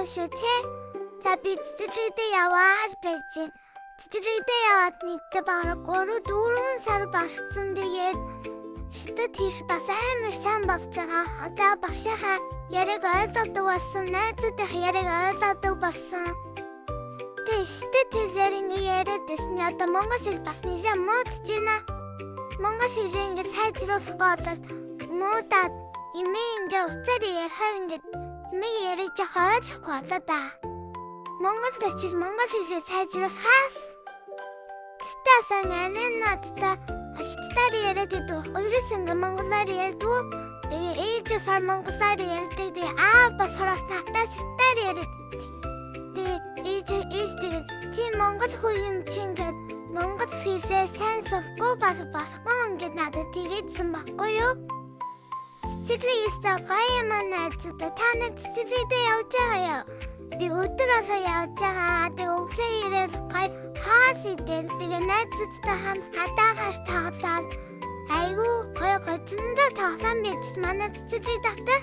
байхгүй шүү те. За би цэцэрлэгдээ яваад байж. Цэцэрлэгдээ яваад нийтдээ бараг 3-4 сар багцсан. Тэгээд шидэд тийш бас амар сайн болж байгаа. Одоо багшийнхаа яриг ойлгодог болсон. Найзуудынхаа яриг ойлгодог болсон. Тэгээд шидэд тийшээр ингэ яриад байсан. Одоо монгол хэл бас нэлээд муудж байна. Монгол хэлээ ингэ сайжруулах гээд муудаад имээ уцаар ярихаар ингэ имээ яриж ойлгохгүй болоо да. Монгол хэлээ сайжруулахаас стасаа нанадтай хятадаар яриад идэв. Өөрөөс ингэ монголоор ярьдгүй. Тэгээ ээжээр монголоор ярьдаг. Тэгээ бас хороос натаас хятадаар яриад. Тэгээ ээж тэгээ чи монгол хүү юм чи ингээд монгол хэлээ сайн сурахгүй болохгүй ингээд надад тэгээдсэн баггүй юу? Цэцэрлэгээс гоё манайд та нар цэцэрлэгдээ явж байгаа юу? Би өдөр алга явж байгаа. Тэгээ өглөө ирээд гоё хаал идэл. Тэгээ найзуудтай хамт хадаагаш тоглоод айгүй гоё зөндөө тоглоом биз манай цэцэрлэг дотор.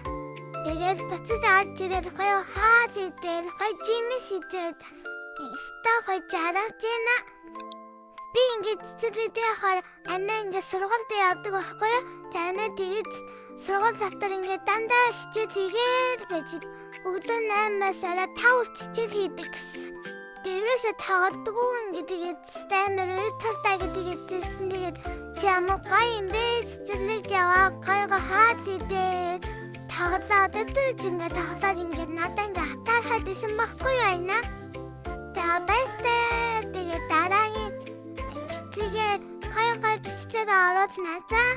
Тэгээд буцаж авч ирээд гоё хаал идэл, гоё жимс идээд стаа гоё жаргаж байна. Би ингээд цэцэрлэгдээ хаар анаа ингээд сургуульд явдаг байхгүй юу? Танаа тэгээд сургууль дотор ингээд дандаа хичээл хийгээд байж өглөө 8-аас орой 5 хичээл хийдэг гэсэн. Тэрээсээ таадаггүй ингээд тэгээд стаймер уйтартай гэдэг хэлсэн. Тэгээд чи ямар гоё юм бэ? Цэцэрлэгд яваа гоё хаад идээд таглаад өдөр ингээд таглаад ингээд надаа ингээд хатаархаад исэн байхгүй юу айна? Тэгээд дараагийн бичлэгээ гоё бичлэгээ ороод назаа.